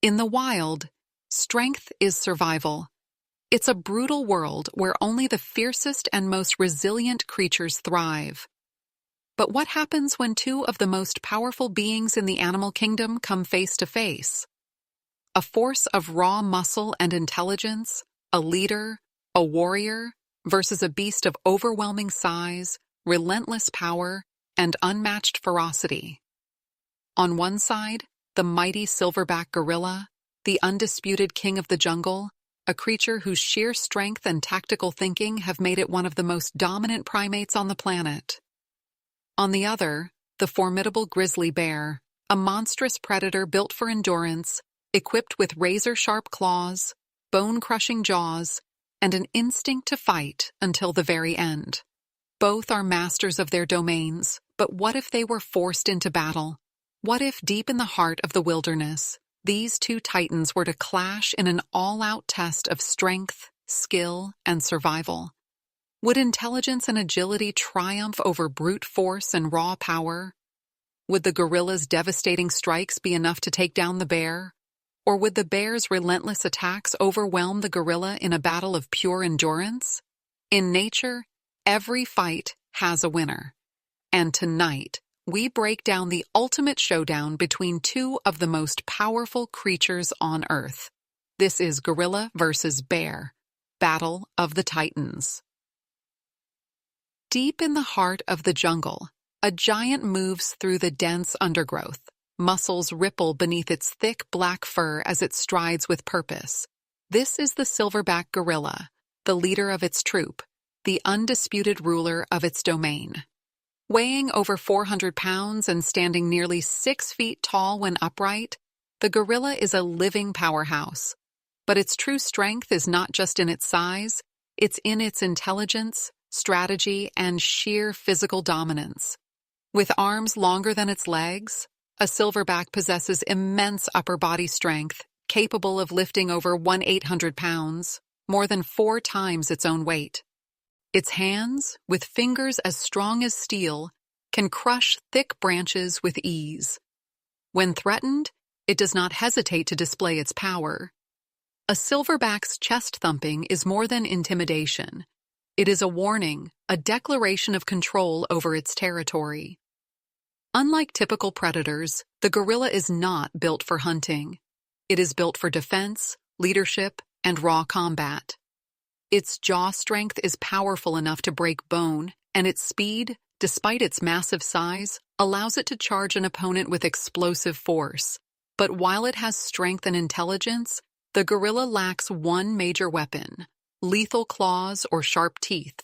In the wild, strength is survival. It's a brutal world where only the fiercest and most resilient creatures thrive. But what happens when two of the most powerful beings in the animal kingdom come face to face? A force of raw muscle and intelligence, a leader, a warrior, versus a beast of overwhelming size, relentless power, and unmatched ferocity. On one side, the mighty Silverback Gorilla, the undisputed king of the jungle, a creature whose sheer strength and tactical thinking have made it one of the most dominant primates on the planet. On the other, the formidable Grizzly Bear, a monstrous predator built for endurance, equipped with razor-sharp claws, bone-crushing jaws, and an instinct to fight until the very end. Both are masters of their domains, but what if they were forced into battle? What if, deep in the heart of the wilderness, these two titans were to clash in an all-out test of strength, skill, and survival? Would intelligence and agility triumph over brute force and raw power? Would the gorilla's devastating strikes be enough to take down the bear? Or would the bear's relentless attacks overwhelm the gorilla in a battle of pure endurance? In nature, every fight has a winner. And tonight, we break down the ultimate showdown between two of the most powerful creatures on Earth. This is Gorilla versus Bear, Battle of the Titans. Deep in the heart of the jungle, a giant moves through the dense undergrowth. Muscles ripple beneath its thick black fur as it strides with purpose. This is the Silverback Gorilla, the leader of its troop, the undisputed ruler of its domain. Weighing over 400 pounds and standing nearly 6 feet tall when upright, the gorilla is a living powerhouse. But its true strength is not just in its size, it's in its intelligence, strategy, and sheer physical dominance. With arms longer than its legs, a silverback possesses immense upper body strength, capable of lifting over 1,800 pounds, more than 4 times its own weight. Its hands, with fingers as strong as steel, can crush thick branches with ease. When threatened, it does not hesitate to display its power. A silverback's chest thumping is more than intimidation. It is a warning, a declaration of control over its territory. Unlike typical predators, the gorilla is not built for hunting. It is built for defense, leadership, and raw combat. Its jaw strength is powerful enough to break bone, and its speed, despite its massive size, allows it to charge an opponent with explosive force. But while it has strength and intelligence, the gorilla lacks one major weapon: lethal claws or sharp teeth.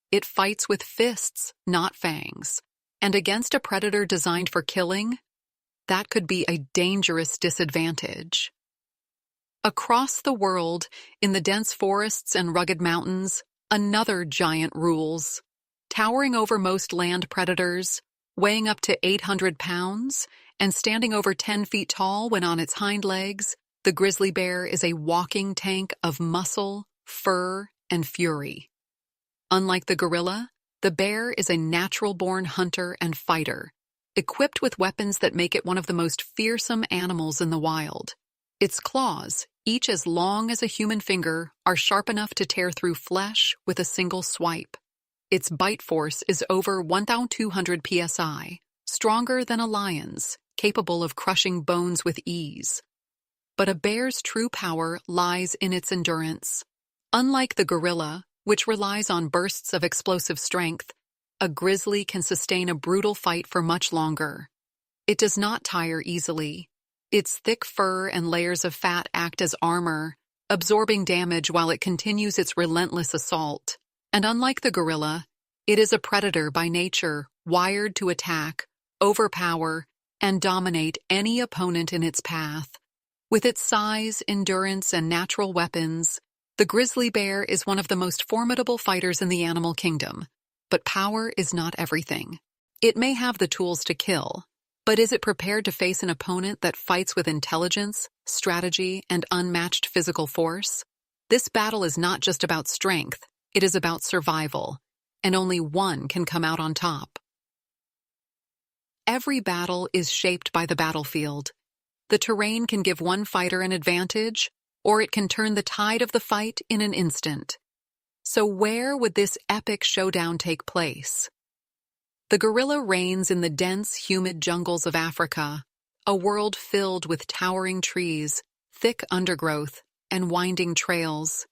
It fights with fists, not fangs. And against a predator designed for killing, that could be a dangerous disadvantage. Across the world, in the dense forests and rugged mountains, another giant rules. Towering over most land predators, weighing up to 800 pounds, and standing over 10 feet tall when on its hind legs, the grizzly bear is a walking tank of muscle, fur, and fury. Unlike the gorilla, the bear is a natural-born hunter and fighter, equipped with weapons that make it one of the most fearsome animals in the wild. Its claws, each as long as a human finger, are sharp enough to tear through flesh with a single swipe. Its bite force is over 1,200 psi, stronger than a lion's, capable of crushing bones with ease. But a bear's true power lies in its endurance. Unlike the gorilla, which relies on bursts of explosive strength, a grizzly can sustain a brutal fight for much longer. It does not tire easily. Its thick fur and layers of fat act as armor, absorbing damage while it continues its relentless assault. And unlike the gorilla, it is a predator by nature, wired to attack, overpower, and dominate any opponent in its path. With its size, endurance, and natural weapons, the grizzly bear is one of the most formidable fighters in the animal kingdom. But power is not everything. It may have the tools to kill, but is it prepared to face an opponent that fights with intelligence, strategy, and unmatched physical force? This battle is not just about strength, it is about survival, and only one can come out on top. Every battle is shaped by the battlefield. The terrain can give one fighter an advantage, or it can turn the tide of the fight in an instant. So where would this epic showdown take place? The gorilla reigns in the dense, humid jungles of Africa, a world filled with towering trees, thick undergrowth, and winding trails.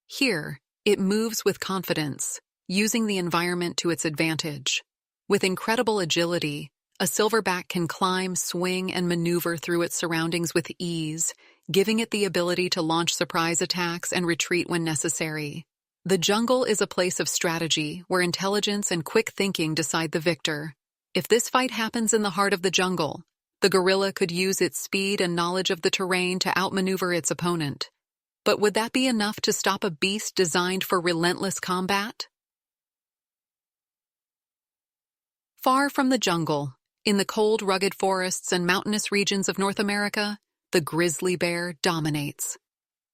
Here, it moves with confidence, using the environment to its advantage. With incredible agility, a silverback can climb, swing, and maneuver through its surroundings with ease, giving it the ability to launch surprise attacks and retreat when necessary. The jungle is a place of strategy where intelligence and quick thinking decide the victor. If this fight happens in the heart of the jungle, the gorilla could use its speed and knowledge of the terrain to outmaneuver its opponent. But would that be enough to stop a beast designed for relentless combat? Far from the jungle, in the cold, rugged forests and mountainous regions of North America, the grizzly bear dominates.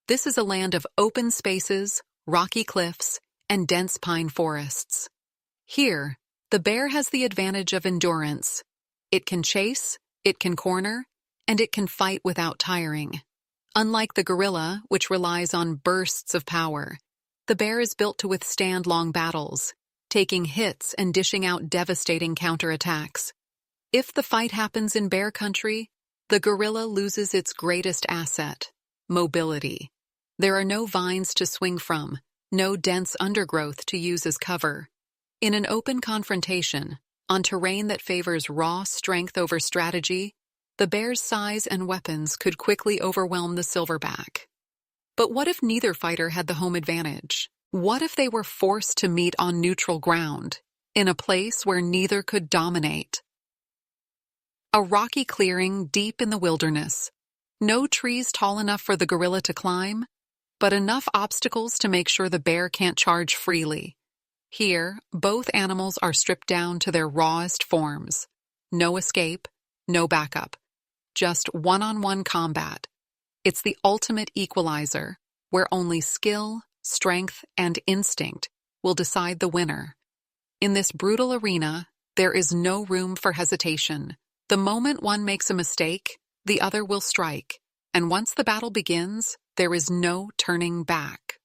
This is a land of open spaces, rocky cliffs, and dense pine forests. Here, the bear has the advantage of endurance. It can chase, it can corner, and it can fight without tiring. Unlike the gorilla, which relies on bursts of power, the bear is built to withstand long battles, taking hits and dishing out devastating counterattacks. If the fight happens in bear country, the gorilla loses its greatest asset, mobility. There are no vines to swing from, no dense undergrowth to use as cover. In an open confrontation, on terrain that favors raw strength over strategy, the bear's size and weapons could quickly overwhelm the silverback. But what if neither fighter had the home advantage? What if they were forced to meet on neutral ground, in a place where neither could dominate? A rocky clearing deep in the wilderness. No trees tall enough for the gorilla to climb, but enough obstacles to make sure the bear can't charge freely. Here, both animals are stripped down to their rawest forms. No escape, no backup. Just one-on-one combat. It's the ultimate equalizer, where only skill, strength, and instinct will decide the winner. In this brutal arena, there is no room for hesitation. The moment one makes a mistake, the other will strike, and once the battle begins, there is no turning back.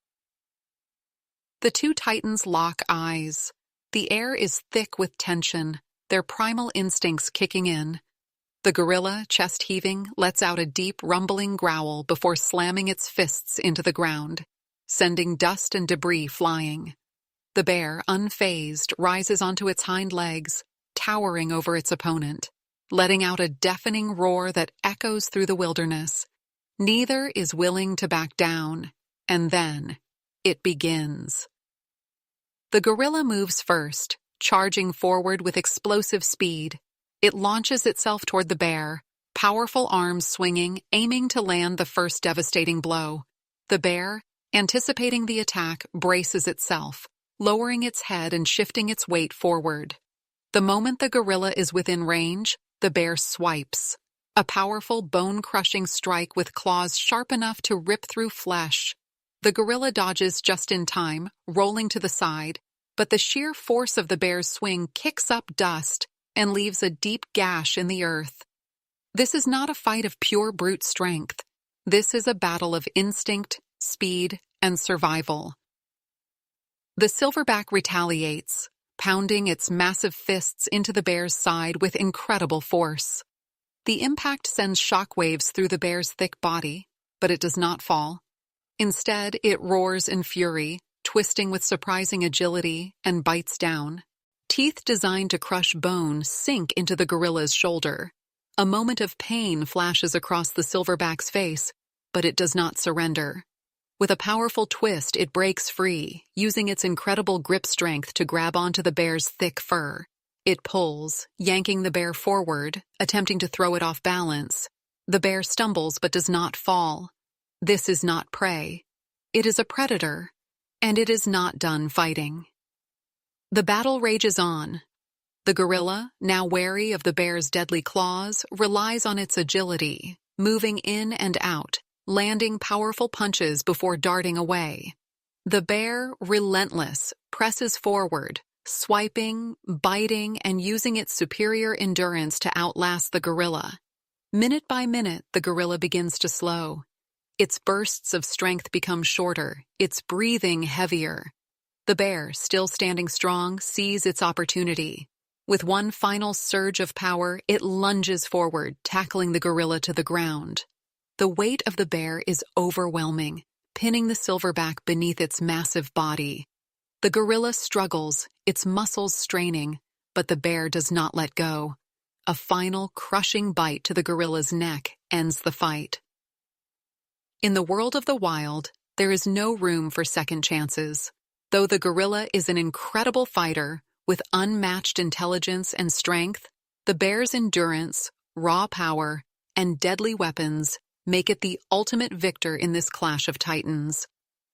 The two titans lock eyes. The air is thick with tension, their primal instincts kicking in. The gorilla, chest heaving, lets out a deep, rumbling growl before slamming its fists into the ground, sending dust and debris flying. The bear, unfazed, rises onto its hind legs, towering over its opponent, letting out a deafening roar that echoes through the wilderness. Neither is willing to back down, and then it begins. The gorilla moves first, charging forward with explosive speed. It launches itself toward the bear, powerful arms swinging, aiming to land the first devastating blow. The bear, anticipating the attack, braces itself, lowering its head and shifting its weight forward. The moment the gorilla is within range, the bear swipes. A powerful, bone-crushing strike with claws sharp enough to rip through flesh. The gorilla dodges just in time, rolling to the side, but the sheer force of the bear's swing kicks up dust and leaves a deep gash in the earth. This is not a fight of pure brute strength. This is a battle of instinct, speed, and survival. The silverback retaliates, pounding its massive fists into the bear's side with incredible force. The impact sends shockwaves through the bear's thick body, but it does not fall. Instead, it roars in fury, twisting with surprising agility, and bites down. Teeth designed to crush bone sink into the gorilla's shoulder. A moment of pain flashes across the silverback's face, but it does not surrender. With a powerful twist, it breaks free, using its incredible grip strength to grab onto the bear's thick fur. It pulls, yanking the bear forward, attempting to throw it off balance. The bear stumbles but does not fall. This is not prey. It is a predator, and it is not done fighting. The battle rages on. The gorilla, now wary of the bear's deadly claws, relies on its agility, moving in and out, landing powerful punches before darting away. The bear, relentless, presses forward, swiping, biting, and using its superior endurance to outlast the gorilla. Minute by minute, the gorilla begins to slow. Its bursts of strength become shorter, its breathing heavier. The bear, still standing strong, sees its opportunity. With one final surge of power, it lunges forward, tackling the gorilla to the ground. The weight of the bear is overwhelming, pinning the silverback beneath its massive body. The gorilla struggles, its muscles straining, but the bear does not let go. A final, crushing bite to the gorilla's neck ends the fight. In the world of the wild, there is no room for second chances. Though the gorilla is an incredible fighter with unmatched intelligence and strength, the bear's endurance, raw power, and deadly weapons make it the ultimate victor in this clash of titans.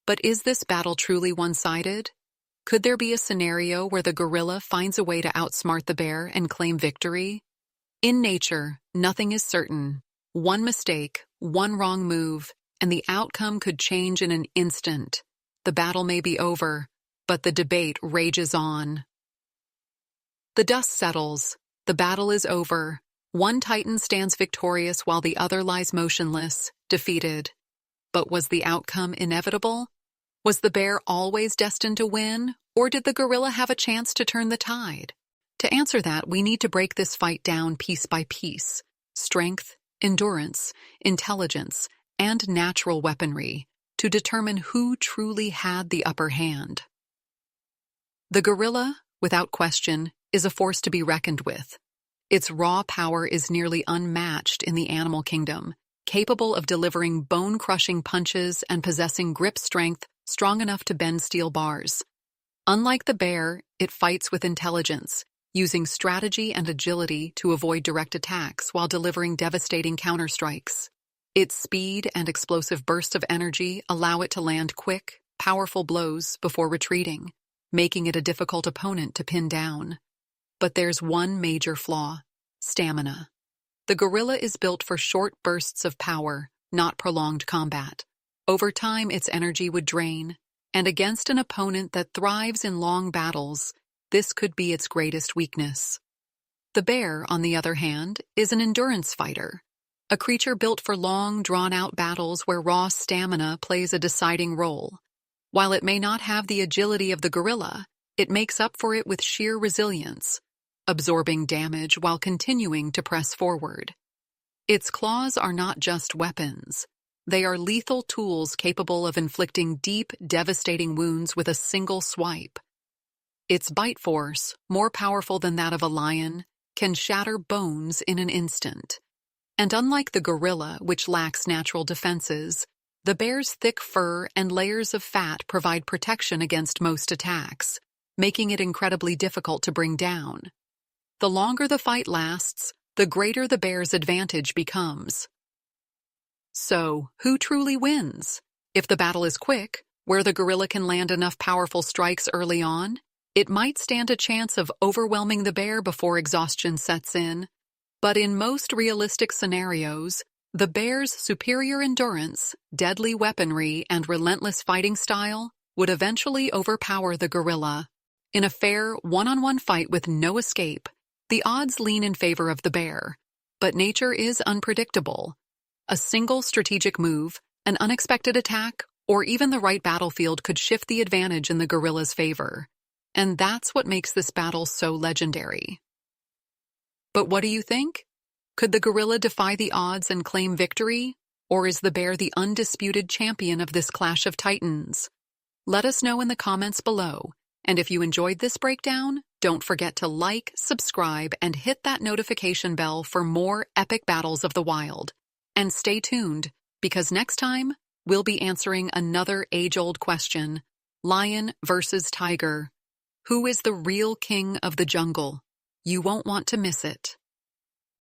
But is this battle truly one-sided? Could there be a scenario where the gorilla finds a way to outsmart the bear and claim victory? In nature, nothing is certain. One mistake, one wrong move, and the outcome could change in an instant. The battle may be over, but the debate rages on. The dust settles. The battle is over. One titan stands victorious while the other lies motionless, defeated. But was the outcome inevitable? Was the bear always destined to win, or did the gorilla have a chance to turn the tide? To answer that, we need to break this fight down piece by piece. Strength, endurance, intelligence, and natural weaponry to determine who truly had the upper hand. The gorilla, without question, is a force to be reckoned with. Its raw power is nearly unmatched in the animal kingdom, capable of delivering bone-crushing punches and possessing grip strength strong enough to bend steel bars. Unlike the bear, it fights with intelligence, using strategy and agility to avoid direct attacks while delivering devastating counterstrikes. Its speed and explosive bursts of energy allow it to land quick, powerful blows before retreating, making it a difficult opponent to pin down. But there's one major flaw: stamina. The gorilla is built for short bursts of power, not prolonged combat. Over time, its energy would drain, and against an opponent that thrives in long battles, this could be its greatest weakness. The bear, on the other hand, is an endurance fighter, a creature built for long, drawn-out battles where raw stamina plays a deciding role. While it may not have the agility of the gorilla, it makes up for it with sheer resilience, absorbing damage while continuing to press forward. Its claws are not just weapons. They are lethal tools capable of inflicting deep, devastating wounds with a single swipe. Its bite force, more powerful than that of a lion, can shatter bones in an instant. And unlike the gorilla, which lacks natural defenses, the bear's thick fur and layers of fat provide protection against most attacks, making it incredibly difficult to bring down. The longer the fight lasts, the greater the bear's advantage becomes. So, who truly wins? If the battle is quick, where the gorilla can land enough powerful strikes early on, it might stand a chance of overwhelming the bear before exhaustion sets in. But in most realistic scenarios, the bear's superior endurance, deadly weaponry, and relentless fighting style would eventually overpower the gorilla. In a fair, one-on-one fight with no escape, the odds lean in favor of the bear. But nature is unpredictable. A single strategic move, an unexpected attack, or even the right battlefield could shift the advantage in the gorilla's favor. And that's what makes this battle so legendary. But what do you think? Could the gorilla defy the odds and claim victory? Or is the bear the undisputed champion of this clash of titans? Let us know in the comments below. And if you enjoyed this breakdown, don't forget to like, subscribe, and hit that notification bell for more epic battles of the wild. And stay tuned, because next time, we'll be answering another age-old question: lion versus tiger. Who is the real king of the jungle? You won't want to miss it.